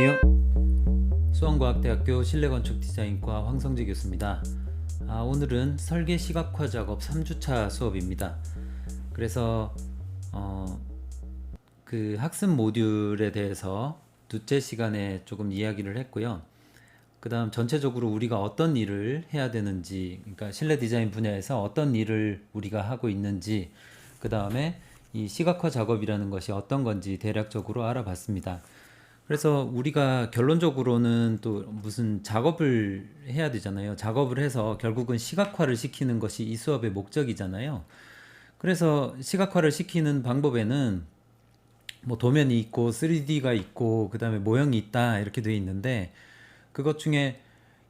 안녕하세요. 수원과학대학교 실내건축디자인과 황성재 교수입니다. 오늘은 설계 시각화 작업 3주차 수업입니다. 그래서 그 학습 모듈에 대해서 둘째 시간에 조금 이야기를 했고요. 그 다음 전체적으로 우리가 어떤 일을 해야 되는지, 그러니까 실내 디자인 분야에서 어떤 일을 우리가 하고 있는지, 그 다음에 이 시각화 작업이라는 것이 어떤 건지 대략적으로 알아봤습니다. 그래서 우리가 결론적으로는 또 무슨 작업을 해야 되잖아요. 작업을 해서 결국은 시각화를 시키는 것이 이 수업의 목적이잖아요. 그래서 시각화를 시키는 방법에는 뭐 도면이 있고 3D가 있고 그 다음에 모형이 있다 이렇게 돼 있는데, 그것 중에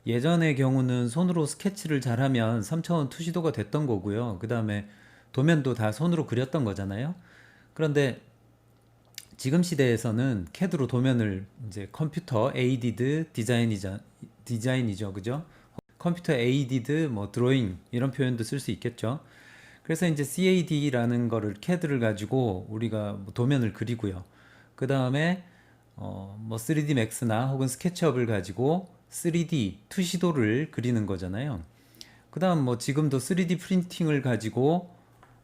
예전의 경우는 손으로 스케치를 잘하면 3차원 투시도가 됐던 거고요. 그 다음에 도면도 다 손으로 그렸던 거잖아요. 그런데 지금 시대에서는 CAD로 도면을 이제 컴퓨터 에이디드 디자인이죠, 그죠? 컴퓨터 에이디드 뭐 드로잉 이런 표현도 쓸 수 있겠죠. 그래서 이제 CAD라는 거를 CAD를 가지고 우리가 뭐 도면을 그리고요. 그 다음에 뭐 3D 맥스나 혹은 스케치업을 가지고 3D 투시도를 그리는 거잖아요. 그 다음 뭐 지금도 3D 프린팅을 가지고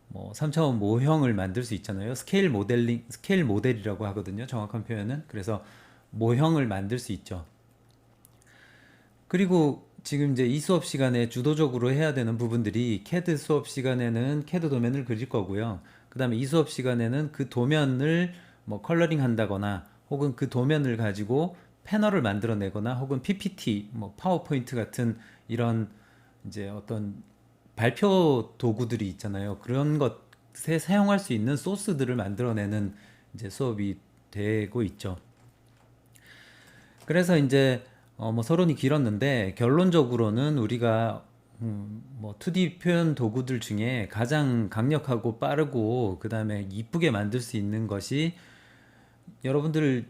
뭐 3차원 모형을 만들 수 있잖아요. 스케일 모델이라고 하거든요. 정확한 표현은. 그래서 모형을 만들 수 있죠. 그리고 지금 이제 이 수업 시간에 주도적으로 해야 되는 부분들이 CAD 수업 시간에는 CAD 도면을 그릴 거고요. 그 다음에 이 수업 시간에는 그 도면을 뭐 컬러링 한다거나 혹은 그 도면을 가지고 패널을 만들어내거나 혹은 PPT, 뭐 파워포인트 같은 이런 이제 어떤 발표 도구들이 있잖아요. 그런 것에 사용할 수 있는 소스들을 만들어내는 이제 수업이 되고 있죠. 그래서 이제 뭐 서론이 길었는데 결론적으로는 우리가 뭐 2D 표현 도구들 중에 가장 강력하고 빠르고 그 다음에 이쁘게 만들 수 있는 것이 여러분들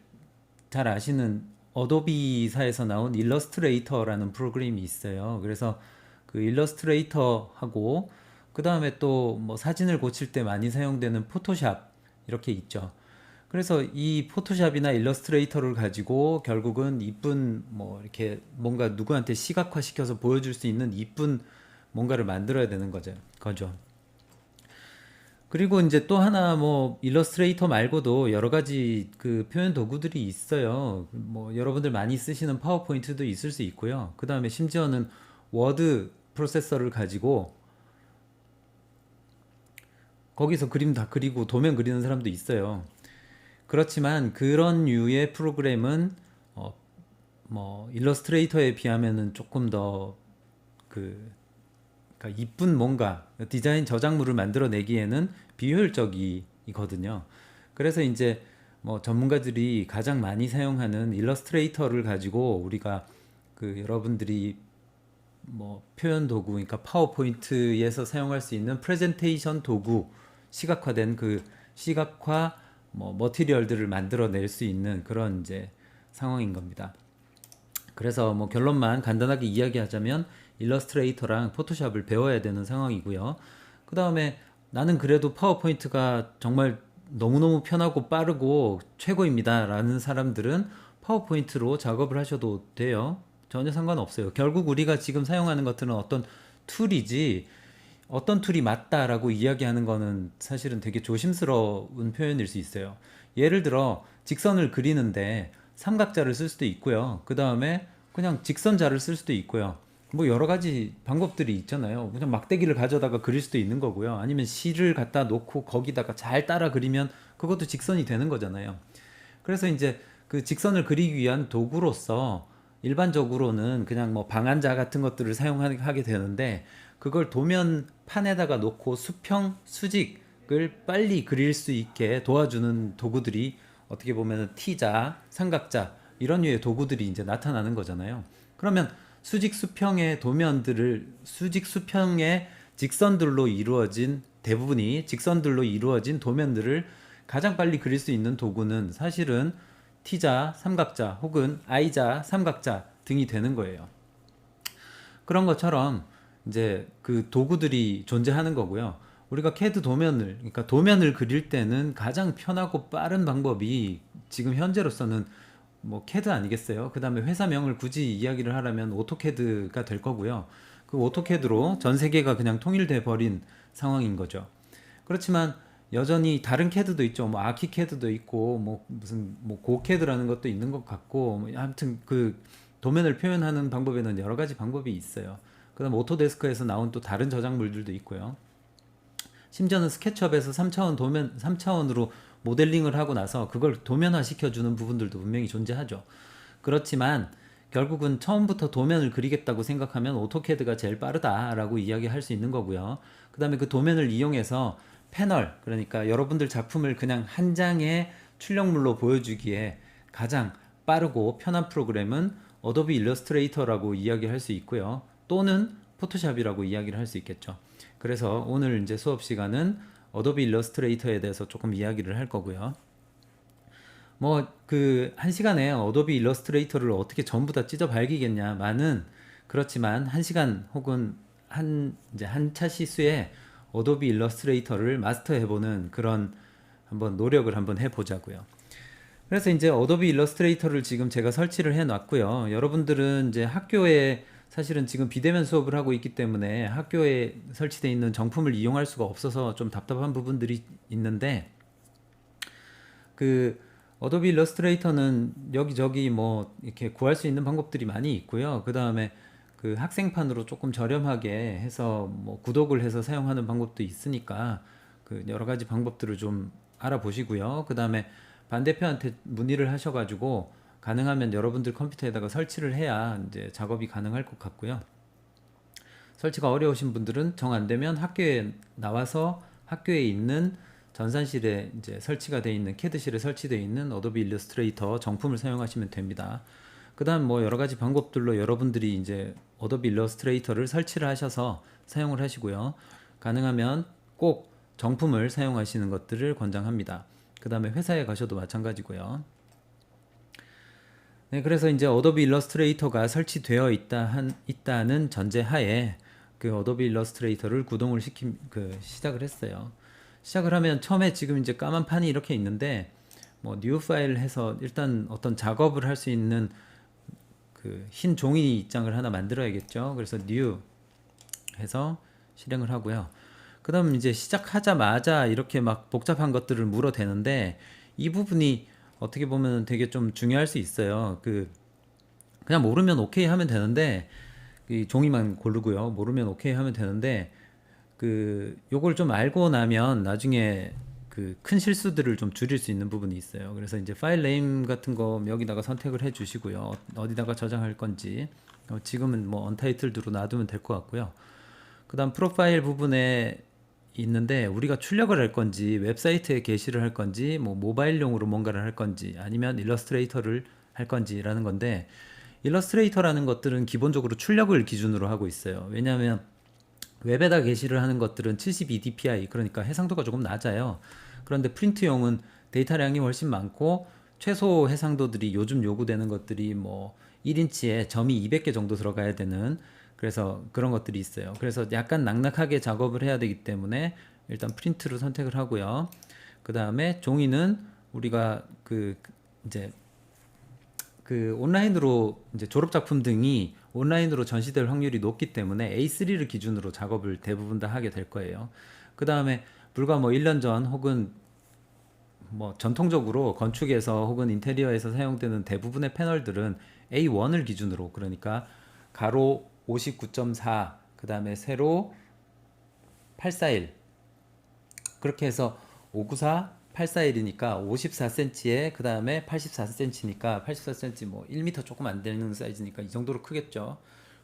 잘 아시는 어도비사에서 나온 일러스트레이터라는 프로그램이 있어요. 그래서 그 일러스트레이터하고 그 다음에 또 뭐 사진을 고칠 때 많이 사용되는 포토샵 이렇게 있죠. 그래서 이 포토샵이나 일러스트레이터를 가지고 결국은 이쁜 뭐 이렇게 뭔가 누구한테 시각화 시켜서 보여줄 수 있는 이쁜 뭔가를 만들어야 되는 거죠. 그리고 이제 또 하나 뭐 일러스트레이터 말고도 여러 가지 그 표현 도구들이 있어요. 뭐 여러분들 많이 쓰시는 파워포인트도 있을 수 있고요. 그 다음에 심지어는 워드 프로세서를 가지고 거기서 그림 다 그리고 도면 그리는 사람도 있어요. 그렇지만 그런 류의 프로그램은 뭐 일러스트레이터에 비하면은 조금 더 그 그러니까 이쁜 뭔가 디자인 저작물을 만들어내기에는 비효율적이거든요. 그래서 이제 뭐 전문가들이 가장 많이 사용하는 일러스트레이터를 가지고 우리가 그 여러분들이 뭐 표현 도구, 그러니까 파워포인트에서 사용할 수 있는 프레젠테이션 도구, 시각화된 그 시각화 뭐 머티리얼들을 만들어낼 수 있는 그런 이제 상황인 겁니다. 그래서 뭐 결론만 간단하게 이야기하자면 일러스트레이터랑 포토샵을 배워야 되는 상황이고요. 그 다음에 나는 그래도 파워포인트가 정말 너무너무 편하고 빠르고 최고입니다 라는 사람들은 파워포인트로 작업을 하셔도 돼요. 전혀 상관없어요. 결국 우리가 지금 사용하는 것들은 어떤 툴이지 어떤 툴이 맞다라고 이야기하는 거는 사실은 되게 조심스러운 표현일 수 있어요. 예를 들어 직선을 그리는데 삼각자를 쓸 수도 있고요. 그 다음에 그냥 직선자를 쓸 수도 있고요. 뭐 여러 가지 방법들이 있잖아요. 그냥 막대기를 가져다가 그릴 수도 있는 거고요. 아니면 실을 갖다 놓고 거기다가 잘 따라 그리면 그것도 직선이 되는 거잖아요. 그래서 이제 그 직선을 그리기 위한 도구로서 일반적으로는 그냥 뭐 방한자 같은 것들을 사용하게 되는데, 그걸 도면 판에다가 놓고 수평, 수직을 빨리 그릴 수 있게 도와주는 도구들이 어떻게 보면 T자, 삼각자 이런 류의 도구들이 이제 나타나는 거잖아요. 그러면 수직 수평의 직선들로 이루어진 대부분이 직선들로 이루어진 도면들을 가장 빨리 그릴 수 있는 도구는 사실은 T자, 삼각자 혹은 I자, 삼각자 등이 되는 거예요. 그런 것처럼 이제 그 도구들이 존재하는 거고요. 우리가 CAD 도면을, 그러니까 도면을 그릴 때는 가장 편하고 빠른 방법이 지금 현재로서는 뭐 CAD 아니겠어요? 그 다음에 회사명을 굳이 이야기를 하려면 오토캐드가 될 거고요. 그 오토캐드로 전 세계가 그냥 통일돼 버린 상황인 거죠. 그렇지만 여전히 다른 캐드도 있죠. 뭐 아키캐드도 있고 뭐 무슨 뭐 고캐드라는 것도 있는 것 같고 뭐 아무튼 그 도면을 표현하는 방법에는 여러 가지 방법이 있어요. 그다음 오토데스크에서 나온 또 다른 저작물들도 있고요. 심지어는 스케치업에서 3차원 도면 3차원으로 모델링을 하고 나서 그걸 도면화 시켜주는 부분들도 분명히 존재하죠. 그렇지만 결국은 처음부터 도면을 그리겠다고 생각하면 오토캐드가 제일 빠르다라고 이야기할 수 있는 거고요. 그 다음에 그 도면을 이용해서 패널, 그러니까 여러분들 작품을 그냥 한 장의 출력물로 보여주기에 가장 빠르고 편한 프로그램은 어도비 일러스트레이터라고 이야기할 수 있고요. 또는 포토샵이라고 이야기를 할 수 있겠죠. 그래서 오늘 이제 수업 시간은 어도비 일러스트레이터에 대해서 조금 이야기를 할 거고요. 뭐 그 한 시간에 어도비 일러스트레이터를 어떻게 전부 다 찢어 발기겠냐마는 그렇지만 한 시간 혹은 한 이제 한 차 시수에 어도비 일러스트레이터를 마스터해보는 그런 한번 노력을 한번 해보자고요. 그래서 이제 어도비 일러스트레이터를 지금 제가 설치를 해 놨고요. 여러분들은 이제 학교에 사실은 지금 비대면 수업을 하고 있기 때문에 학교에 설치되어 있는 정품을 이용할 수가 없어서 좀 답답한 부분들이 있는데 그 어도비 일러스트레이터는 여기저기 뭐 이렇게 구할 수 있는 방법들이 많이 있고요. 그 다음에 그 학생판으로 조금 저렴하게 해서 뭐 구독을 해서 사용하는 방법도 있으니까 그 여러 가지 방법들을 좀 알아보시고요. 그 다음에 반대편한테 문의를 하셔가지고 가능하면 여러분들 컴퓨터에다가 설치를 해야 이제 작업이 가능할 것 같고요. 설치가 어려우신 분들은 정 안 되면 학교에 나와서 학교에 있는 전산실에 이제 설치가 되어 있는 캐드실에 설치되어 있는 어도비 일러스트레이터 정품을 사용하시면 됩니다. 그다음 뭐 여러 가지 방법들로 여러분들이 이제 어도비 일러스트레이터를 설치를 하셔서 사용을 하시고요. 가능하면 꼭 정품을 사용하시는 것들을 권장합니다. 그다음에 회사에 가셔도 마찬가지고요. 네, 그래서 이제 어도비 일러스트레이터가 설치되어 있다는 전제하에 그 어도비 일러스트레이터를 구동을 시작을 했어요. 시작을 하면 처음에 지금 이제 까만 판이 이렇게 있는데 뭐 뉴 파일 해서 일단 어떤 작업을 할 수 있는 그 흰 종이 입장을 하나 만들어야겠죠. 그래서 뉴 해서 실행을 하고요. 그 다음 이제 시작하자마자 이렇게 막 복잡한 것들을 물어대는데 이 부분이 어떻게 보면 되게 좀 중요할 수 있어요. 그냥 모르면 오케이 하면 되는데 이 종이만 고르고요. 모르면 오케이 하면 되는데 요걸 좀 알고 나면 나중에 그 큰 실수들을 좀 줄일 수 있는 부분이 있어요. 그래서 이제 파일 네임 같은 거 여기다가 선택을 해 주시고요. 어디다가 저장할 건지 지금은 뭐 언타이틀드로 놔두면 될 것 같고요. 그 다음 프로파일 부분에 있는데 우리가 출력을 할 건지 웹사이트에 게시를 할 건지 뭐 모바일용으로 뭔가를 할 건지 아니면 일러스트레이터를 할 건지라는 건데 일러스트레이터라는 것들은 기본적으로 출력을 기준으로 하고 있어요. 왜냐하면 웹에다 게시를 하는 것들은 72dpi 그러니까 해상도가 조금 낮아요. 그런데 프린트용은 데이터량이 훨씬 많고 최소 해상도들이 요즘 요구되는 것들이 뭐 1인치에 점이 200개 정도 들어가야 되는 그래서 그런 것들이 있어요. 그래서 약간 낙낙하게 작업을 해야 되기 때문에 일단 프린트를 선택을 하고요. 그 다음에 종이는 우리가 이제 온라인으로 이제 졸업 작품 등이 온라인으로 전시될 확률이 높기 때문에 A3를 기준으로 작업을 대부분 다 하게 될 거예요. 그 다음에 불과 뭐 1년 전 혹은 뭐 전통적으로 건축에서 혹은 인테리어에서 사용되는 대부분의 패널들은 A1을 기준으로 그러니까 가로 59.4 그 다음에 세로 841 그렇게 해서 594 841이니까 54cm에 그 다음에 84cm니까 84cm 뭐 1m 조금 안 되는 사이즈니까 이 정도로 크겠죠.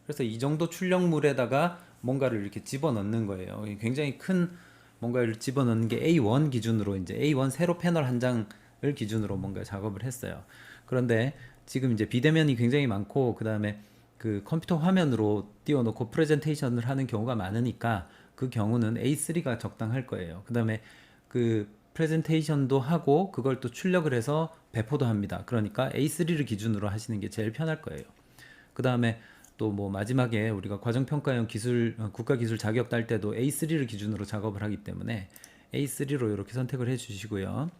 그래서 이 정도 출력물에다가 뭔가를 이렇게 집어넣는 거예요. 굉장히 큰 뭔가를 집어넣는 게 A1 기준으로 이제 A1 세로 패널 한 장을 기준으로 뭔가 작업을 했어요. 그런데 지금 이제 비대면이 굉장히 많고 그 다음에 그 컴퓨터 화면으로 띄워놓고 프레젠테이션을 하는 경우가 많으니까 그 경우는 A3가 적당할 거예요. 그 다음에 그 프레젠테이션도 하고 그걸 또 출력을 해서 배포도 합니다. 그러니까 A3를 기준으로 하시는 게 제일 편할 거예요. 그 다음에 또 뭐 마지막에 우리가 과정평가형 국가기술 자격 딸 때도 A3를 기준으로 작업을 하기 때문에 A3로 이렇게 선택을 해 주시고요.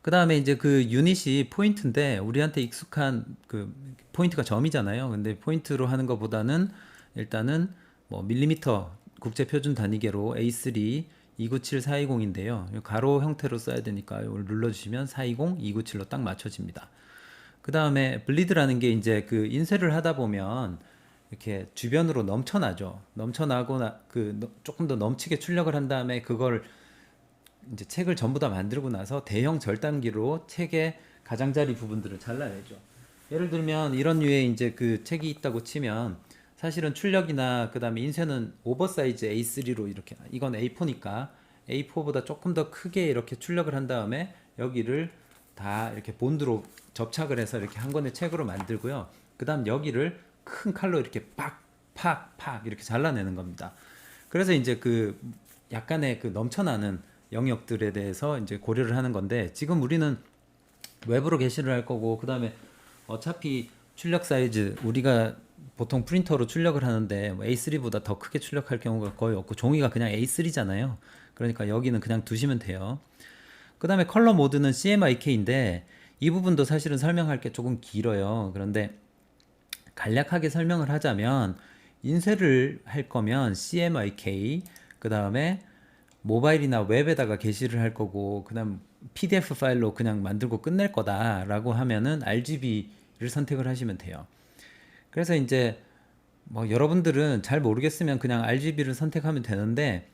그 다음에 이제 그 유닛이 포인트인데 우리한테 익숙한 그 포인트가 점이잖아요. 근데 포인트로 하는 것보다는 일단은 뭐 밀리미터 국제 표준 단위계로 A3 297420인데요. 가로 형태로 써야 되니까 이걸 눌러주시면 420 297로 딱 맞춰집니다. 그 다음에 블리드라는 게 이제 그 인쇄를 하다 보면 이렇게 주변으로 넘쳐나죠. 넘쳐나고 조금 더 넘치게 출력을 한 다음에 그걸 이제 책을 전부 다 만들고 나서 대형 절단기로 책의 가장자리 부분들을 잘라내죠. 예를 들면 이런 류의 이제 그 책이 있다고 치면 사실은 출력이나 그 다음에 인쇄는 오버사이즈 A3로 이렇게, 이건 A4니까 A4보다 조금 더 크게 이렇게 출력을 한 다음에 여기를 다 이렇게 본드로 접착을 해서 이렇게 한 권의 책으로 만들고요. 그 다음 여기를 큰 칼로 이렇게 팍 이렇게 잘라내는 겁니다. 그래서 이제 그 약간의 그 넘쳐나는 영역들에 대해서 이제 고려를 하는 건데, 지금 우리는 외부로 게시를 할 거고, 그 다음에 어차피 출력 사이즈 우리가 보통 프린터로 출력을 하는데 뭐 A3보다 더 크게 출력할 경우가 거의 없고 종이가 그냥 A3잖아요. 그러니까 여기는 그냥 두시면 돼요. 그 다음에 컬러 모드는 CMYK인데 이 부분도 사실은 설명할 게 조금 길어요. 그런데 간략하게 설명을 하자면 인쇄를 할 거면 CMYK, 그 다음에 모바일이나 웹에다가 게시를 할 거고, 그 다음 PDF 파일로 그냥 만들고 끝낼 거다라고 하면은 RGB를 선택을 하시면 돼요. 그래서 이제 뭐 여러분들은 잘 모르겠으면 그냥 RGB를 선택하면 되는데,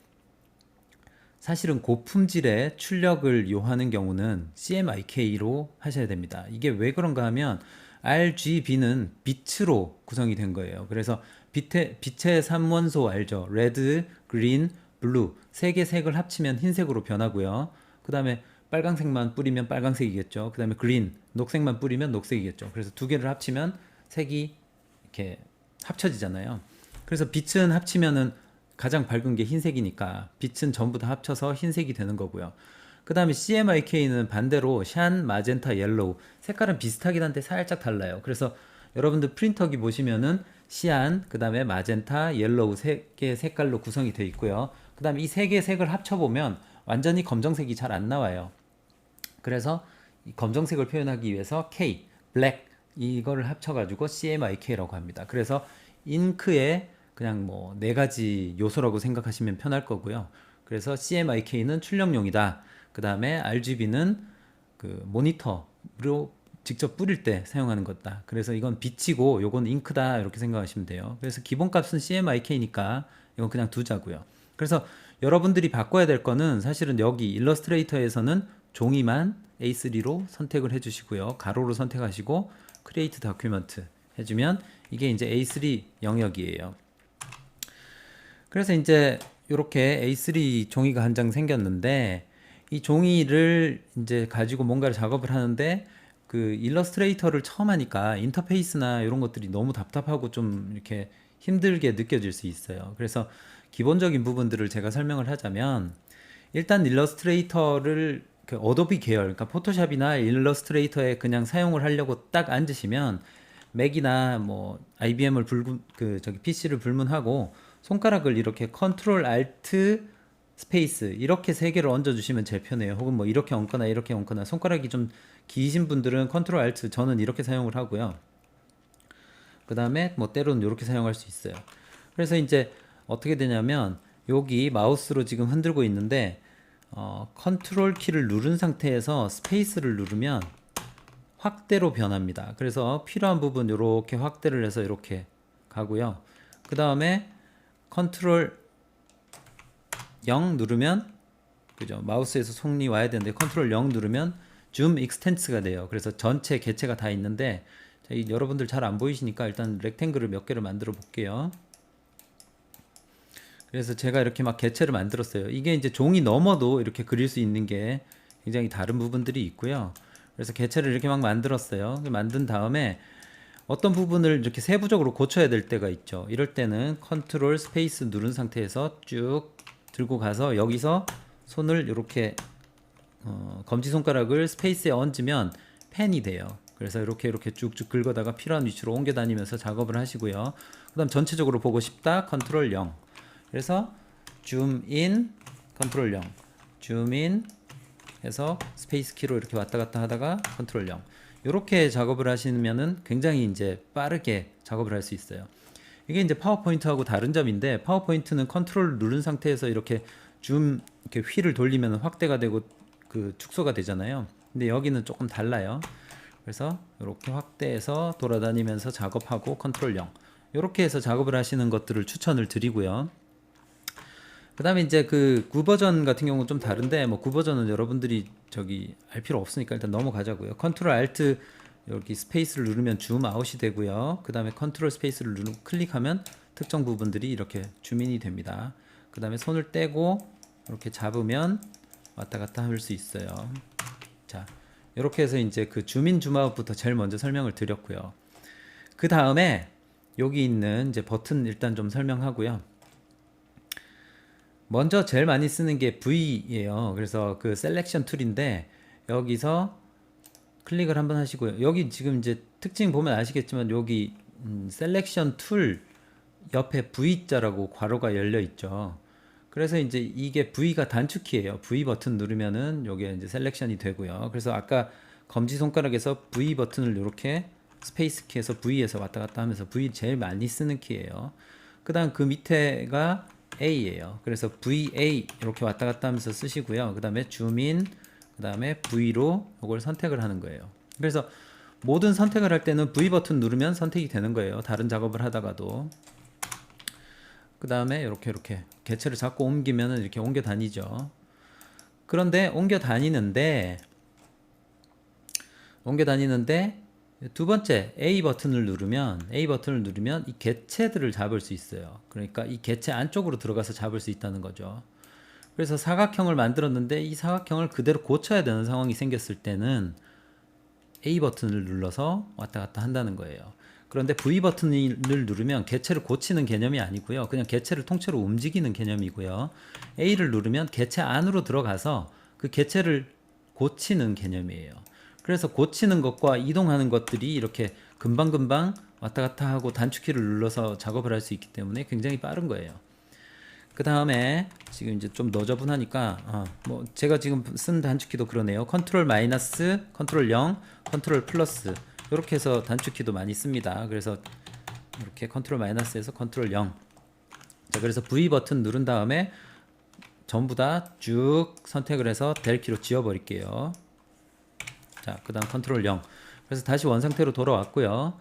사실은 고품질의 출력을 요하는 경우는 CMYK로 하셔야 됩니다. 이게 왜 그런가 하면 RGB는 빛으로 구성이 된 거예요. 그래서 빛의 3원소 알죠? 레드, 그린, 블루 세 개 색을 합치면 흰색으로 변하고요. 그 다음에 빨강색만 뿌리면 빨강색이겠죠. 그 다음에 그린, 녹색만 뿌리면 녹색이겠죠. 그래서 두 개를 합치면 색이 이렇게 합쳐지잖아요. 그래서 빛은 합치면은 가장 밝은 게 흰색이니까 빛은 전부 다 합쳐서 흰색이 되는 거고요. 그 다음에 CMYK는 반대로 샨, 마젠타, 옐로우 색깔은 비슷하긴 한데 살짝 달라요. 그래서 여러분들 프린터기 보시면은 시안, 그 다음에 마젠타, 옐로우 세 개의 색깔로 구성이 되어 있고요. 그 다음에 이 세 개의 색을 합쳐보면 완전히 검정색이 잘 안 나와요. 그래서 이 검정색을 표현하기 위해서 K, 블랙 이거를 합쳐가지고 CMYK라고 합니다. 그래서 잉크의 그냥 뭐 네 가지 요소라고 생각하시면 편할 거고요. 그래서 CMYK는 출력용이다. 그 다음에 RGB는 그 모니터로 직접 뿌릴 때 사용하는 거다. 그래서 이건 빛이고 요건 잉크다 이렇게 생각하시면 돼요. 그래서 기본값은 CMYK니까 이건 그냥 두자고요. 그래서 여러분들이 바꿔야 될 거는 사실은 여기 일러스트레이터에서는 종이만 A3로 선택을 해주시고요. 가로로 선택하시고 크리에이트 다큐멘트 해주면 이게 이제 A3 영역이에요. 그래서 이제 이렇게 A3 종이가 한 장 생겼는데, 이 종이를 이제 가지고 뭔가를 작업을 하는데 그 일러스트레이터를 처음 하니까 인터페이스나 이런 것들이 너무 답답하고 좀 이렇게 힘들게 느껴질 수 있어요. 그래서 기본적인 부분들을 제가 설명을 하자면, 일단 일러스트레이터를 그 어도비 계열, 그러니까 포토샵이나 일러스트레이터에 그냥 사용을 하려고 딱 앉으시면 맥이나 뭐 IBM을 PC를 불문하고 손가락을 이렇게 컨트롤 알트 스페이스 이렇게 세 개를 얹어 주시면 제일 편해요. 혹은 뭐 이렇게 얹거나 이렇게 얹거나, 손가락이 좀 기신 분들은 컨트롤 알트, 저는 이렇게 사용을 하고요. 그 다음에 뭐 때로는 이렇게 사용할 수 있어요. 그래서 이제 어떻게 되냐면 여기 마우스로 지금 흔들고 있는데 컨트롤 키를 누른 상태에서 스페이스를 누르면 확대로 변합니다. 그래서 필요한 부분 이렇게 확대를 해서 이렇게 가고요. 그 다음에 컨트롤 0 누르면, 그죠? 마우스에서 손이 와야 되는데 컨트롤 0 누르면 줌 익스텐스가 돼요. 그래서 전체 개체가 다 있는데, 자, 여러분들 잘 안 보이시니까 일단 렉탱글을 몇 개를 만들어 볼게요. 그래서 제가 이렇게 막 개체를 만들었어요. 이게 이제 종이 넘어도 이렇게 그릴 수 있는 게 굉장히 다른 부분들이 있고요. 그래서 개체를 이렇게 막 만들었어요. 만든 다음에 어떤 부분을 이렇게 세부적으로 고쳐야 될 때가 있죠. 이럴 때는 컨트롤 스페이스 누른 상태에서 쭉 들고 가서 여기서 손을 이렇게 검지손가락을 스페이스에 얹으면 펜이 돼요. 그래서 이렇게 쭉쭉 긁어다가 필요한 위치로 옮겨 다니면서 작업을 하시고요. 그 다음 전체적으로 보고 싶다, 컨트롤 0. 그래서 줌인, 컨트롤 0, 줌인, 해서 스페이스 키로 이렇게 왔다 갔다 하다가 컨트롤 0. 이렇게 작업을 하시면은 굉장히 이제 빠르게 작업을 할 수 있어요. 이게 이제 파워포인트하고 다른 점인데, 파워포인트는 컨트롤을 누른 상태에서 이렇게 줌 이렇게 휠을 돌리면 확대가 되고 그 축소가 되잖아요. 근데 여기는 조금 달라요. 그래서 이렇게 확대해서 돌아다니면서 작업하고 컨트롤 0. 이렇게 해서 작업을 하시는 것들을 추천을 드리고요. 그 다음에 이제 그 9버전 같은 경우는 좀 다른데, 뭐 9버전은 여러분들이 저기 알 필요 없으니까 일단 넘어가자고요. 컨트롤 알트 여기 스페이스를 누르면 줌 아웃이 되고요. 그 다음에 컨트롤 스페이스를 클릭하면 특정 부분들이 이렇게 줌인이 됩니다. 그 다음에 손을 떼고 이렇게 잡으면 왔다 갔다 할 수 있어요. 자, 이렇게 해서 이제 그 줌인 줌아웃부터 제일 먼저 설명을 드렸고요. 그 다음에 여기 있는 이제 버튼 일단 좀 설명하고요. 먼저 제일 많이 쓰는 게 V예요. 그래서 그 셀렉션 툴인데, 여기서 클릭을 한번 하시고요. 여기 지금 이제 특징 보면 아시겠지만 여기 셀렉션 툴 옆에 V자라고 괄호가 열려 있죠. 그래서 이제 이게 V가 단축키예요. V 버튼 누르면은 요게 이제 셀렉션이 되고요. 그래서 아까 검지 손가락에서 V 버튼을 이렇게 스페이스 키에서 V에서 왔다 갔다 하면서 V 제일 많이 쓰는 키예요. 그다음 그 밑에가 A예요. 그래서 VA 이렇게 왔다 갔다 하면서 쓰시고요. 그 다음에 줌인, 그 다음에 V로 이걸 선택을 하는 거예요. 그래서 모든 선택을 할 때는 V 버튼 누르면 선택이 되는 거예요. 다른 작업을 하다가도. 그 다음에 이렇게 개체를 잡고 옮기면 이렇게 옮겨 다니죠. 그런데 옮겨 다니는데 두 번째 A 버튼을 누르면 이 개체들을 잡을 수 있어요. 그러니까 이 개체 안쪽으로 들어가서 잡을 수 있다는 거죠. 그래서 사각형을 만들었는데 이 사각형을 그대로 고쳐야 되는 상황이 생겼을 때는 A 버튼을 눌러서 왔다 갔다 한다는 거예요. 그런데 V 버튼을 누르면 개체를 고치는 개념이 아니고요. 그냥 개체를 통째로 움직이는 개념이고요. A를 누르면 개체 안으로 들어가서 그 개체를 고치는 개념이에요. 그래서 고치는 것과 이동하는 것들이 이렇게 금방금방 왔다 갔다 하고 단축키를 눌러서 작업을 할 수 있기 때문에 굉장히 빠른 거예요. 그 다음에 지금 이제 좀 너저분하니까 뭐 제가 지금 쓴 단축키도 그러네요. 컨트롤 마이너스, 컨트롤 0, 컨트롤 플러스 이렇게 해서 단축키도 많이 씁니다. 그래서 이렇게 컨트롤 마이너스에서 컨트롤 0. 자, 그래서 V 버튼 누른 다음에 전부 다 쭉 선택을 해서 델 키로 지워버릴게요. 자, 그 다음 컨트롤 0. 그래서 다시 원상태로 돌아왔고요.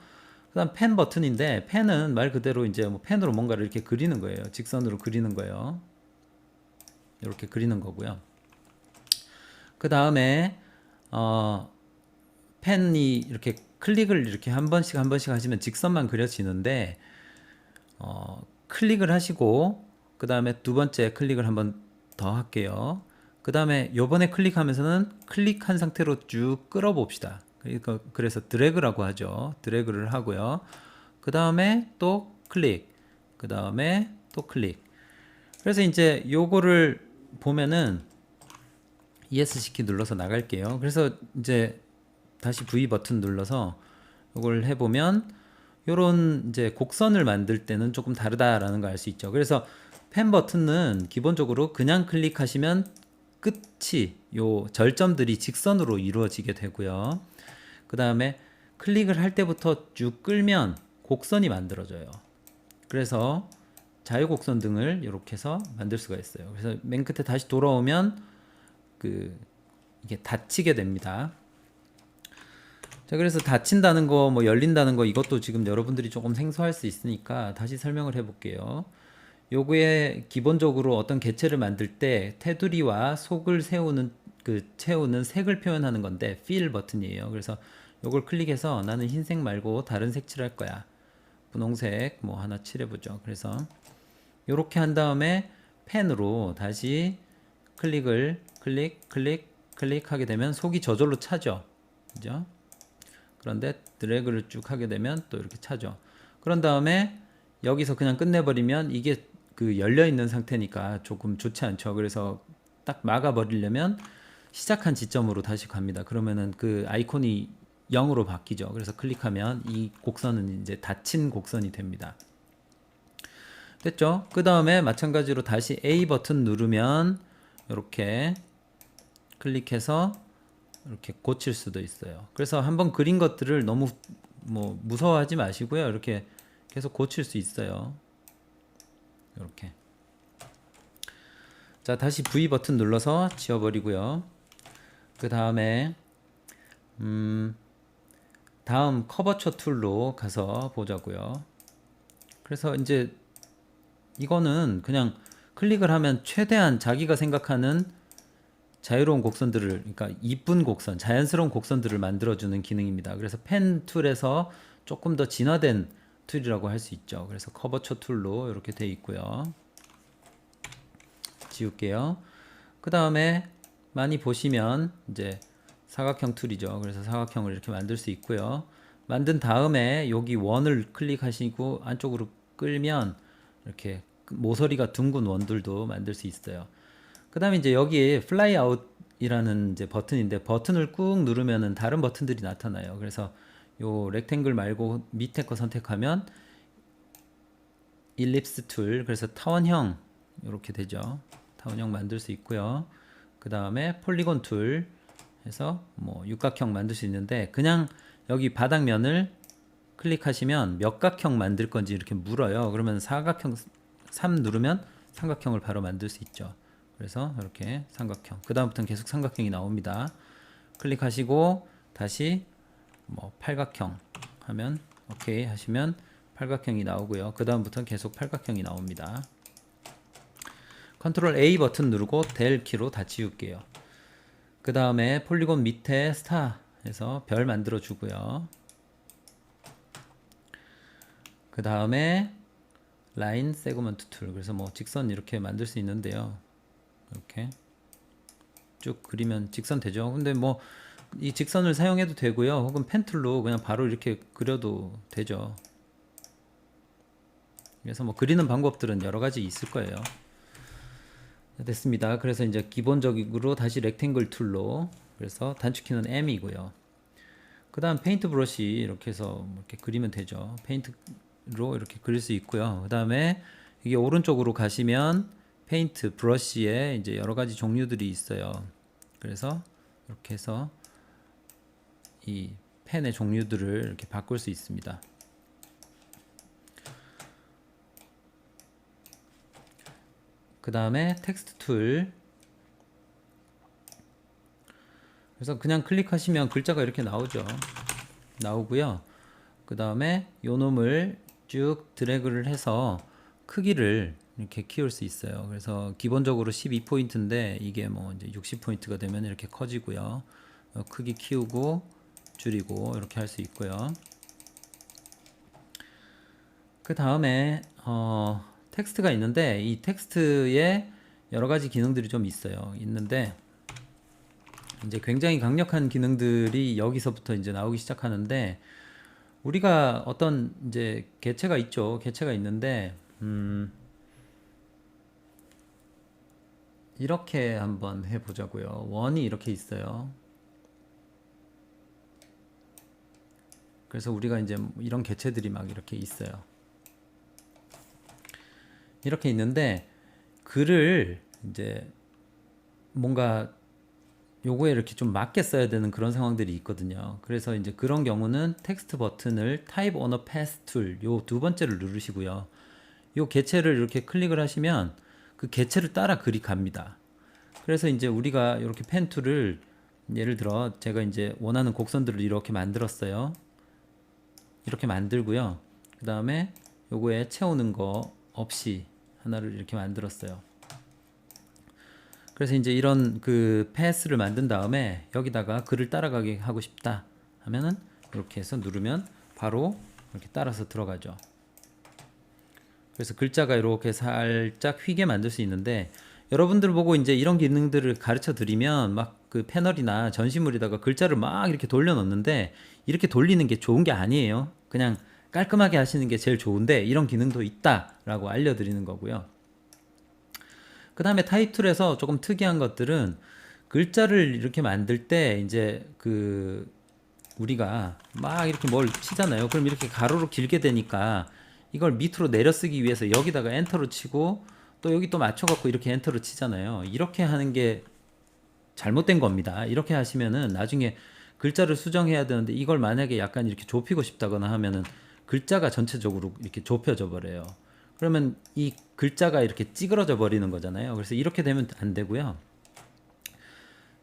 그 다음 펜 버튼인데, 펜은 말 그대로 이제 뭐 펜으로 뭔가를 이렇게 그리는 거예요. 직선으로 그리는 거예요. 이렇게 그리는 거고요. 그 다음에 펜이 이렇게 클릭을 이렇게 한 번씩 하시면 직선만 그려지는데, 클릭을 하시고 그 다음에 두 번째 클릭을 한번 더 할게요. 그 다음에 요번에 클릭하면서는 클릭한 상태로 쭉 끌어봅시다. 그래서 드래그라고 하죠. 드래그를 하고요. 그 다음에 또 클릭, 그 다음에 또 클릭. 그래서 이제 요거를 보면은 ESC 키 눌러서 나갈게요. 그래서 이제 다시 V 버튼 눌러서 요걸 해보면 요런 이제 곡선을 만들 때는 조금 다르다라는 걸 알 수 있죠. 그래서 펜 버튼은 기본적으로 그냥 클릭하시면 끝이 요 절점들이 직선으로 이루어지게 되고요. 그 다음에 클릭을 할 때부터 쭉 끌면 곡선이 만들어져요. 그래서 자유곡선 등을 이렇게 해서 만들 수가 있어요. 그래서 맨 끝에 다시 돌아오면 이게 닫히게 됩니다. 자, 그래서 닫힌다는 거, 뭐 열린다는 거, 이것도 지금 여러분들이 조금 생소할 수 있으니까 다시 설명을 해볼게요. 요거에 기본적으로 어떤 개체를 만들 때 테두리와 속을 채우는 색을 표현하는 건데 fill 버튼이에요. 그래서 요걸 클릭해서 나는 흰색 말고 다른 색 칠할 거야. 분홍색 뭐 하나 칠해보죠. 그래서 요렇게 한 다음에 펜으로 다시 클릭하게 되면 속이 저절로 차죠. 그죠? 그런데 드래그를 쭉 하게 되면 또 이렇게 차죠. 그런 다음에 여기서 그냥 끝내버리면 이게 열려있는 상태니까 조금 좋지 않죠. 그래서 딱 막아버리려면 시작한 지점으로 다시 갑니다. 그러면은 그 아이콘이 0으로 바뀌죠. 그래서 클릭하면 이 곡선은 이제 닫힌 곡선이 됩니다. 됐죠? 그 다음에 마찬가지로 다시 A 버튼 누르면 이렇게 클릭해서 이렇게 고칠 수도 있어요. 그래서 한번 그린 것들을 너무 뭐 무서워하지 마시고요. 이렇게 계속 고칠 수 있어요. 이렇게. 자, 다시 V 버튼 눌러서 지워버리고요. 그 다음에 다음 커버처 툴로 가서 보자고요. 그래서 이제 이거는 그냥 클릭을 하면 최대한 자기가 생각하는 자유로운 곡선들을, 그러니까 이쁜 곡선, 자연스러운 곡선들을 만들어주는 기능입니다. 그래서 펜 툴에서 조금 더 진화된 툴이라고 할 수 있죠. 그래서 커버처 툴로 이렇게 돼 있고요. 지울게요. 그 다음에 많이 보시면 이제 사각형 툴이죠. 그래서 사각형을 이렇게 만들 수 있고요. 만든 다음에 여기 원을 클릭하시고 안쪽으로 끌면 이렇게 모서리가 둥근 원들도 만들 수 있어요. 그 다음에 이제 여기에 플라이 아웃이라는 이제 버튼인데, 버튼을 꾹 누르면은 다른 버튼들이 나타나요. 그래서 요 렉탱글 말고 밑에 거 선택하면 일립스 툴, 그래서 타원형 이렇게 되죠. 타원형 만들 수 있고요. 그 다음에 폴리곤 툴 해서 뭐 육각형 만들 수 있는데, 그냥 여기 바닥면을 클릭하시면 몇 각형 만들 건지 이렇게 물어요. 그러면 사각형 3 누르면 삼각형을 바로 만들 수 있죠. 그래서 이렇게 삼각형, 그 다음부터는 계속 삼각형이 나옵니다. 클릭하시고 다시 뭐 팔각형 하면 오케이 하시면 팔각형이 나오고요. 그 다음부터는 계속 팔각형이 나옵니다. 컨트롤 A 버튼 누르고 델 키로 다 지울게요. 그 다음에 폴리곤 밑에 스타 해서 별 만들어 주고요. 그 다음에 라인 세그먼트 툴, 그래서 뭐 직선 이렇게 만들 수 있는데요. 이렇게 쭉 그리면 직선 되죠. 근데 뭐 이 직선을 사용해도 되고요. 혹은 펜 툴로 그냥 바로 이렇게 그려도 되죠. 그래서 뭐 그리는 방법들은 여러 가지 있을 거예요. 됐습니다. 그래서 이제 기본적으로 다시 렉탱글 툴로, 그래서 단축키는 M이고요. 그 다음 페인트 브러쉬 이렇게 해서 이렇게 그리면 되죠. 페인트로 이렇게 그릴 수 있고요. 그 다음에 이게 오른쪽으로 가시면 페인트 브러쉬에 이제 여러 가지 종류들이 있어요. 그래서 이렇게 해서 이 펜의 종류들을 이렇게 바꿀 수 있습니다. 그 다음에 텍스트 툴, 그래서 그냥 클릭하시면 글자가 이렇게 나오고요. 그 다음에 요 놈을 쭉 드래그를 해서 크기를 이렇게 키울 수 있어요. 그래서 기본적으로 12포인트인데 이게 뭐 이제 60포인트가 되면 이렇게 커지고요. 크기 키우고 줄이고 이렇게 할 수 있고요. 그 다음에 텍스트가 있는데, 이 텍스트에 여러 가지 기능들이 좀 있는데 이제 굉장히 강력한 기능들이 여기서부터 이제 나오기 시작하는데, 우리가 어떤 이제 개체가 있죠. 개체가 있는데 이렇게 한번 해보자고요. 원이 이렇게 있어요. 그래서 우리가 이제 이런 개체들이 막 이렇게 있어요. 이렇게 있는데 글을 이제 뭔가 요거에 이렇게 좀 맞게 써야 되는 그런 상황들이 있거든요. 그래서 이제 그런 경우는 텍스트 버튼을 Type on a Path 툴, 요 두 번째를 누르시고요. 요 개체를 이렇게 클릭을 하시면 그 개체를 따라 글이 갑니다. 그래서 이제 우리가 이렇게 펜 툴을, 예를 들어 제가 이제 원하는 곡선들을 이렇게 만들었어요. 이렇게 만들고요. 그 다음에 요거에 채우는 거 없이 하나를 이렇게 만들었어요. 그래서 이제 이런 그 패스를 만든 다음에 여기다가 글을 따라가게 하고 싶다 하면은 이렇게 해서 누르면 바로 이렇게 따라서 들어가죠. 그래서 글자가 이렇게 살짝 휘게 만들 수 있는데, 여러분들 보고 이제 이런 기능들을 가르쳐 드리면 막 그 패널이나 전시물에다가 글자를 막 이렇게 돌려 넣는데, 이렇게 돌리는 게 좋은 게 아니에요. 그냥 깔끔하게 하시는 게 제일 좋은데 이런 기능도 있다라고 알려드리는 거고요. 그 다음에 타이틀에서 조금 특이한 것들은, 글자를 이렇게 만들 때 이제 그 우리가 막 이렇게 뭘 치잖아요. 그럼 이렇게 가로로 길게 되니까 이걸 밑으로 내려 쓰기 위해서 여기다가 엔터로 치고 또 여기 또 맞춰갖고 이렇게 엔터로 치잖아요. 이렇게 하는 게 잘못된 겁니다. 이렇게 하시면은 나중에 글자를 수정해야 되는데 이걸 만약에 약간 이렇게 좁히고 싶다거나 하면은 글자가 전체적으로 이렇게 좁혀져 버려요. 그러면 이 글자가 이렇게 찌그러져 버리는 거잖아요. 그래서 이렇게 되면 안 되고요.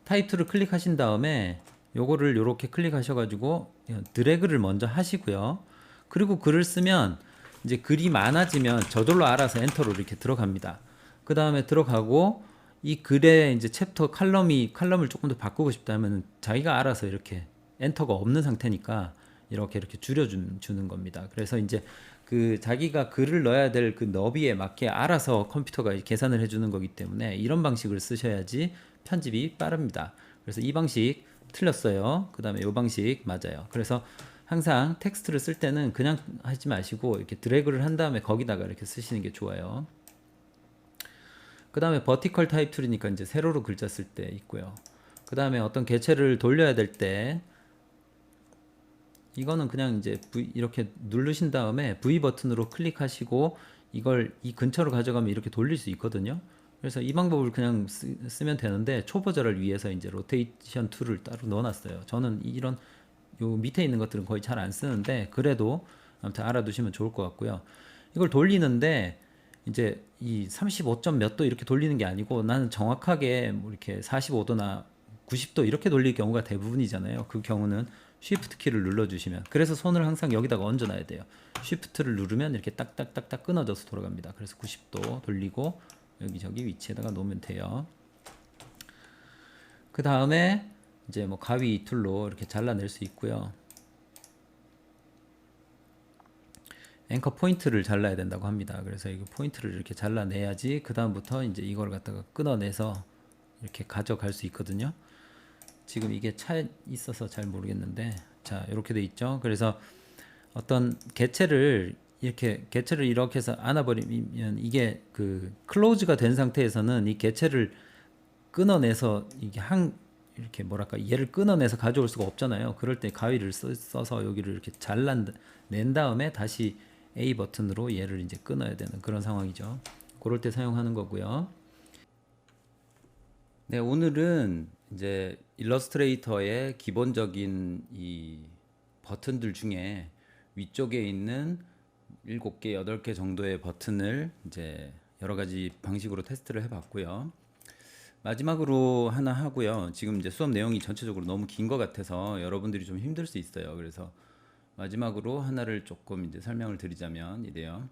타입 툴을 클릭하신 다음에 요거를 요렇게 클릭하셔가지고 드래그를 먼저 하시고요. 그리고 글을 쓰면 이제 글이 많아지면 저절로 알아서 엔터로 이렇게 들어갑니다. 그 다음에 들어가고 이 글에 이제 챕터 칼럼을 조금 더 바꾸고 싶다면 자기가 알아서 이렇게 엔터가 없는 상태니까 이렇게 줄여주는 겁니다. 그래서 이제 그 자기가 글을 넣어야 될 그 너비에 맞게 알아서 컴퓨터가 계산을 해주는 거기 때문에 이런 방식을 쓰셔야지 편집이 빠릅니다. 그래서 이 방식 틀렸어요. 그 다음에 이 방식 맞아요. 그래서 항상 텍스트를 쓸 때는 그냥 하지 마시고 이렇게 드래그를 한 다음에 거기다가 이렇게 쓰시는 게 좋아요. 그 다음에 버티컬 타입 툴이니까 이제 세로로 글자 쓸 때 있고요. 그 다음에 어떤 개체를 돌려야 될 때 이거는 그냥 이제 이렇게 누르신 다음에 V 버튼으로 클릭하시고 이걸 이 근처로 가져가면 이렇게 돌릴 수 있거든요. 그래서 이 방법을 그냥 쓰면 되는데 초보자를 위해서 이제 로테이션 툴을 따로 넣어놨어요. 저는 이런 요 밑에 있는 것들은 거의 잘 안 쓰는데 그래도 아무튼 알아두시면 좋을 것 같고요. 이걸 돌리는데 이제 이 35점 몇 도 이렇게 돌리는 게 아니고 나는 정확하게 뭐 이렇게 45도나 90도 이렇게 돌릴 경우가 대부분이잖아요. 그 경우는 Shift 키를 눌러주시면 그래서 손을 항상 여기다가 얹어놔야 돼요. Shift를 누르면 이렇게 딱딱딱딱 끊어져서 돌아갑니다. 그래서 90도 돌리고 여기저기 위치에다가 놓으면 돼요. 그 다음에 이제 뭐 가위 툴로 이렇게 잘라낼 수 있고요. 앵커 포인트를 잘라야 된다고 합니다. 그래서 이 포인트를 이렇게 잘라내야지 그 다음부터 이제 이걸 갖다가 끊어내서 이렇게 가져갈 수 있거든요. 지금 이게 차 있어서 잘 모르겠는데 자 이렇게 돼 있죠. 그래서 어떤 개체를 이렇게 해서 안아버리면 이게 그 클로즈가 된 상태에서는 이 개체를 끊어내서 이게 이렇게 뭐랄까 얘를 끊어내서 가져올 수가 없잖아요. 그럴 때 가위를 써서 여기를 이렇게 잘라낸 다음에 다시 A 버튼으로 얘를 이제 끊어야 되는 그런 상황이죠. 그럴 때 사용하는 거고요. 네, 오늘은 이제 일러스트레이터의 기본적인 이 버튼들 중에 위쪽에 있는 7개, 8개 정도의 버튼을 이제 여러 가지 방식으로 테스트를 해봤고요. 마지막으로 하나 하고요. 지금 이제 수업 내용이 전체적으로 너무 긴 것 같아서 여러분들이 좀 힘들 수 있어요. 그래서 마지막으로 하나를 조금 이제 설명을 드리자면 이래요.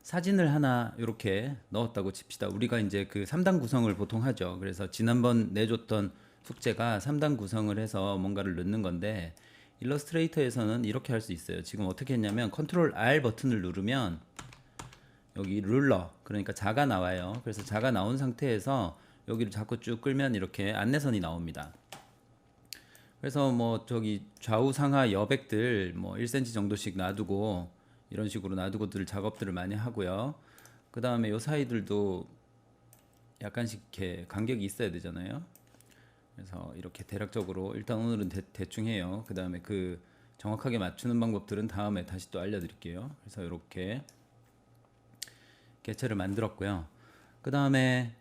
사진을 하나 이렇게 넣었다고 칩시다. 우리가 이제 그 3단 구성을 보통 하죠. 그래서 지난번 내줬던 숙제가 3단 구성을 해서 뭔가를 넣는 건데 일러스트레이터에서는 이렇게 할 수 있어요. 지금 어떻게 했냐면 컨트롤 R 버튼을 누르면 여기 룰러 그러니까 자가 나와요. 그래서 자가 나온 상태에서 여기를 자꾸 쭉 끌면 이렇게 안내선이 나옵니다. 그래서 뭐 저기 좌우 상하 여백들 뭐 1cm 정도씩 놔두고 이런 식으로 놔두고들 작업들을 많이 하고요. 그 다음에 요 사이들도 약간씩 이렇게 간격이 있어야 되잖아요. 그래서 이렇게 대략적으로 일단 오늘은 대충 해요. 그 다음에 그 정확하게 맞추는 방법들은 다음에 다시 또 알려드릴게요. 그래서 이렇게 개체를 만들었고요. 그 다음에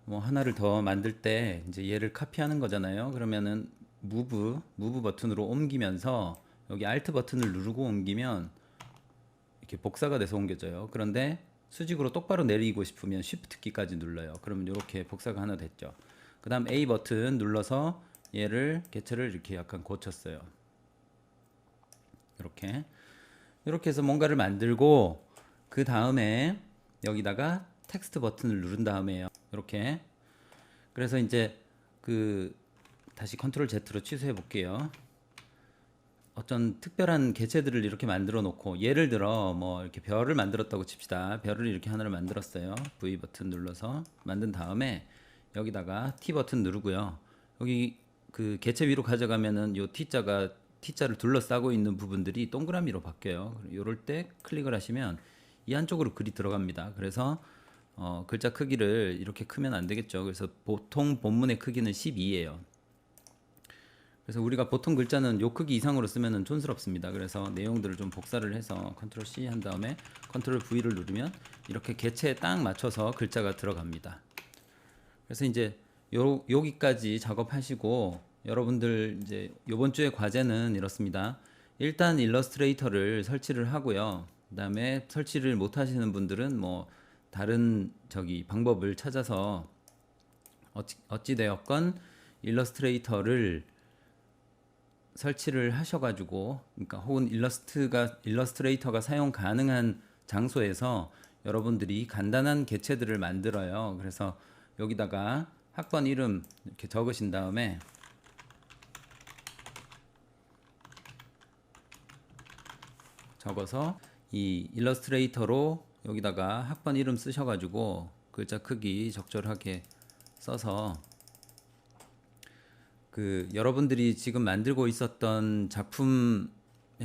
뭐 하나를 더 만들 때 이제 얘를 카피하는 거잖아요. 그러면은 무브 버튼으로 옮기면서 여기 Alt 버튼을 누르고 옮기면 이렇게 복사가 돼서 옮겨져요. 그런데 수직으로 똑바로 내리고 싶으면 Shift 키까지 눌러요. 그러면 이렇게 복사가 하나 됐죠. 그 다음 A 버튼 눌러서 얘를 개체를 이렇게 약간 고쳤어요. 이렇게 해서 뭔가를 만들고 그 다음에 여기다가 텍스트 버튼을 누른 다음에요. 이렇게 그래서 이제 그 다시 컨트롤 Z로 취소해 볼게요. 어떤 특별한 개체들을 이렇게 만들어 놓고 예를 들어 뭐 이렇게 별을 만들었다고 칩시다. 별을 이렇게 하나를 만들었어요. V 버튼 눌러서 만든 다음에 여기다가 T 버튼 누르고요. 여기 그 개체 위로 가져가면은 요 T자를 둘러싸고 있는 부분들이 동그라미로 바뀌어요. 이럴 때 클릭을 하시면 이 안쪽으로 글이 들어갑니다. 그래서 글자 크기를 이렇게 크면 안 되겠죠. 그래서 보통 본문의 크기는 12예요. 그래서 우리가 보통 글자는 요 크기 이상으로 쓰면은 촌스럽습니다. 그래서 내용들을 좀 복사를 해서 컨트롤 C 한 다음에 컨트롤 V를 누르면 이렇게 개체에 딱 맞춰서 글자가 들어갑니다. 그래서 이제 여기까지 작업하시고 여러분들 이제 요번 주의 과제는 이렇습니다. 일단 일러스트레이터를 설치를 하고요. 그다음에 설치를 못 하시는 분들은 뭐 다른 저기 방법을 찾아서 어찌 되었건 일러스트레이터를 설치를 하셔가지고, 그러니까 혹은 일러스트레이터가 사용 가능한 장소에서 여러분들이 간단한 개체들을 만들어요. 그래서 여기다가 학번 이름 이렇게 적으신 다음에 적어서 이 일러스트레이터로 여기다가 학번 이름 쓰셔가지고 글자 크기 적절하게 써서 그 여러분들이 지금 만들고 있었던 작품에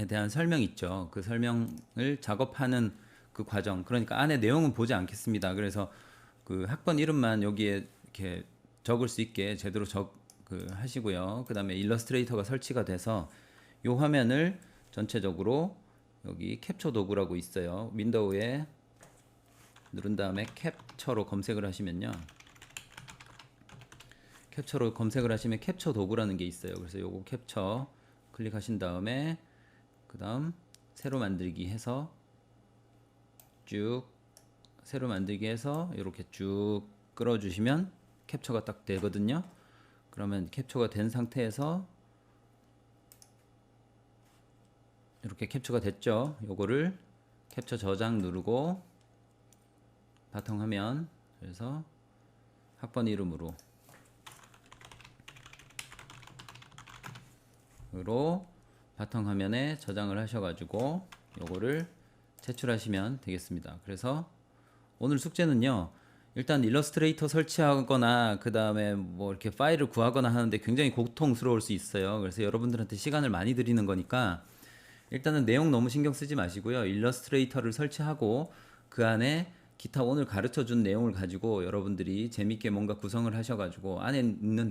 대한 설명 있죠. 그 설명을 작업하는 그 과정. 그러니까 안에 내용은 보지 않겠습니다. 그래서 그 학번 이름만 여기에 이렇게 적을 수 있게 제대로 하시고요. 그 다음에 일러스트레이터가 설치가 돼서 이 화면을 전체적으로 여기 캡처 도구라고 있어요. 윈도우에 누른 다음에 캡처로 검색을 하시면요. 캡처로 검색을 하시면 캡처 도구라는 게 있어요. 그래서 요거 캡처 클릭하신 다음에 그 다음 새로 만들기 해서 쭉 새로 만들기 해서 이렇게 쭉 끌어주시면 캡처가 딱 되거든요. 그러면 캡처가 된 상태에서 이렇게 캡처가 됐죠. 요거를 캡처 저장 누르고 바탕화면, 그래서 학번 이름으로 바탕화면에 저장을 하셔가지고 요거를 제출하시면 되겠습니다. 그래서 오늘 숙제는요, 일단 일러스트레이터 설치하거나 그 다음에 뭐 이렇게 파일을 구하거나 하는데 굉장히 고통스러울 수 있어요. 그래서 여러분들한테 시간을 많이 드리는 거니까 일단은 내용 너무 신경 쓰지 마시고요. 일러스트레이터를 설치하고 그 안에 기타 오늘 가르쳐 준 내용을 가지고 여러분들이 재밌게 뭔가 구성을 하셔가지고 안에 있는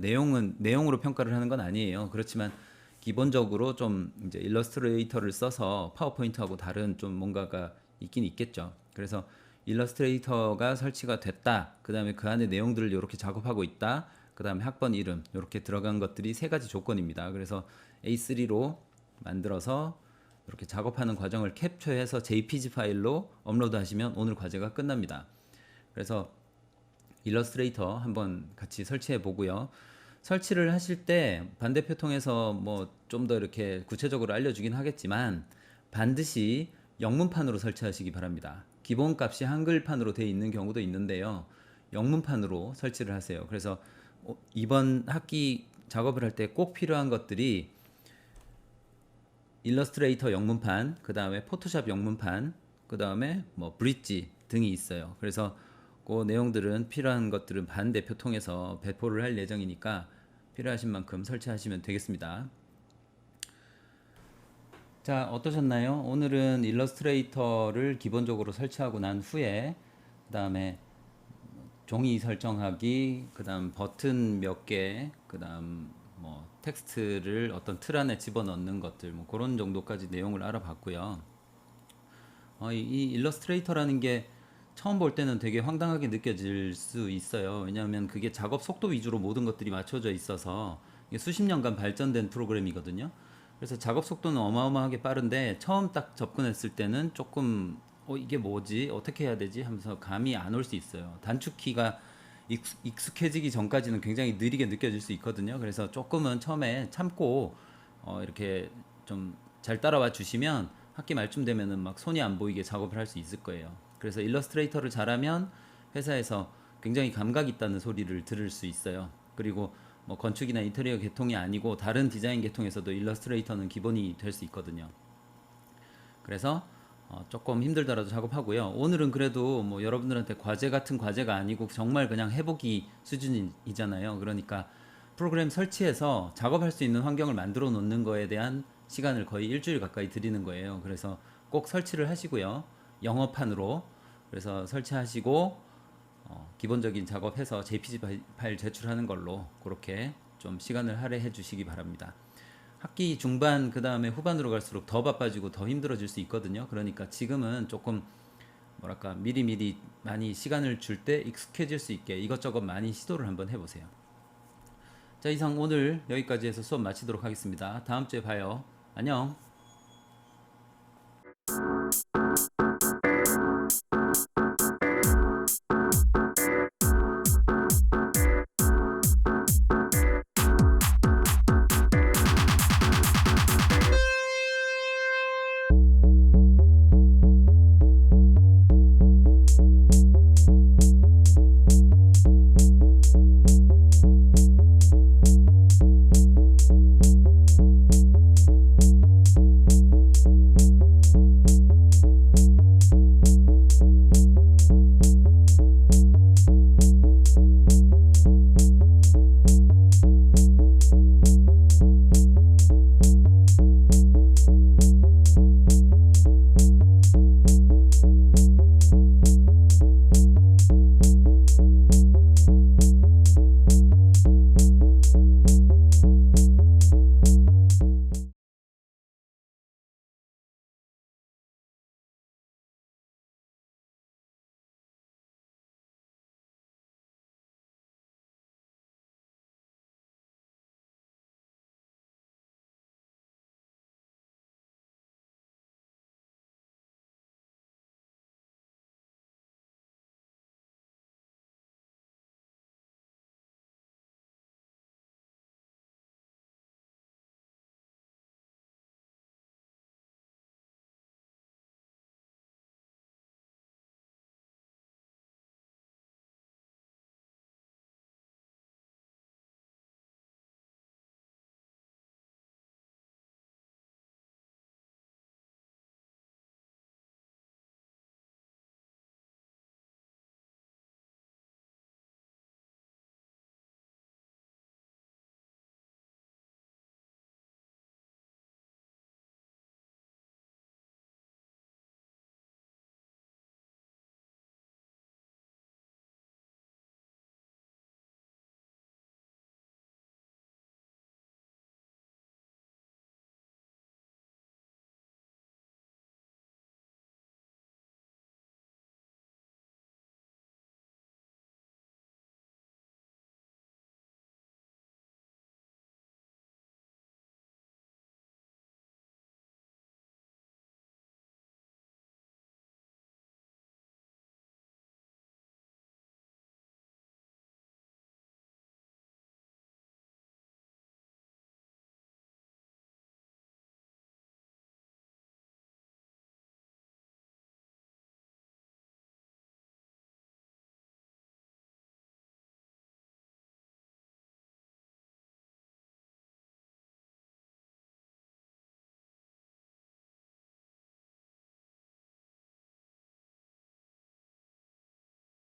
내용으로 평가를 하는 건 아니에요. 그렇지만 기본적으로 좀 이제 일러스트레이터를 써서 파워포인트하고 다른 좀 뭔가가 있긴 있겠죠. 그래서 일러스트레이터가 설치가 됐다. 그 다음에 그 안에 내용들을 이렇게 작업하고 있다. 그 다음에 학번 이름 이렇게 들어간 것들이 세 가지 조건입니다. 그래서 A3로 만들어서 이렇게 작업하는 과정을 캡처해서 JPG 파일로 업로드 하시면 오늘 과제가 끝납니다. 그래서 일러스트레이터 한번 같이 설치해 보고요. 설치를 하실 때 반대표 통해서 뭐 좀 더 이렇게 구체적으로 알려주긴 하겠지만 반드시 영문판으로 설치하시기 바랍니다. 기본값이 한글판으로 되어 있는 경우도 있는데요. 영문판으로 설치를 하세요. 그래서 이번 학기 작업을 할 때 꼭 필요한 것들이 일러스트레이터 영문판, 그 다음에 포토샵 영문판, 그 다음에 뭐 브릿지 등이 있어요. 그래서 그 내용들은 필요한 것들은 반대표 통해서 배포를 할 예정이니까 필요하신 만큼 설치하시면 되겠습니다. 자, 어떠셨나요? 오늘은 일러스트레이터를 기본적으로 설치하고 난 후에 그 다음에 종이 설정하기, 그 다음 버튼 몇 개, 그 다음 뭐 텍스트를 어떤 틀 안에 집어넣는 것들, 뭐 그런 정도까지 내용을 알아봤고요. 이 일러스트레이터라는 게 처음 볼 때는 되게 황당하게 느껴질 수 있어요. 왜냐하면 그게 작업 속도 위주로 모든 것들이 맞춰져 있어서 이게 수십 년간 발전된 프로그램이거든요. 그래서 작업 속도는 어마어마하게 빠른데 처음 딱 접근했을 때는 조금 이게 뭐지? 어떻게 해야 되지? 하면서 감이 안 올 수 있어요. 단축키가 익숙해지기 전까지는 굉장히 느리게 느껴질 수 있거든요. 그래서 조금은 처음에 참고 이렇게 좀 잘 따라와 주시면 학기 말쯤 되면은 막 손이 안 보이게 작업을 할 수 있을 거예요. 그래서 일러스트레이터를 잘하면 회사에서 굉장히 감각 있다는 소리를 들을 수 있어요. 그리고 뭐 건축이나 인테리어 계통이 아니고 다른 디자인 계통에서도 일러스트레이터는 기본이 될 수 있거든요. 그래서 조금 힘들더라도 작업하고요. 오늘은 그래도 뭐 여러분들한테 과제 같은 과제가 아니고 정말 그냥 해보기 수준이잖아요. 그러니까 프로그램 설치해서 작업할 수 있는 환경을 만들어 놓는 거에 대한 시간을 거의 일주일 가까이 드리는 거예요. 그래서 꼭 설치를 하시고요. 영어판으로. 그래서 설치하시고 기본적인 작업해서 JPG 파일 제출하는 걸로 그렇게 좀 시간을 할애해 주시기 바랍니다. 학기 중반 그 다음에 후반으로 갈수록 더 바빠지고 더 힘들어질 수 있거든요. 그러니까 지금은 조금 뭐랄까 미리미리 많이 시간을 줄 때 익숙해질 수 있게 이것저것 많이 시도를 한번 해보세요. 자, 이상 오늘 여기까지 해서 수업 마치도록 하겠습니다. 다음 주에 봐요. 안녕.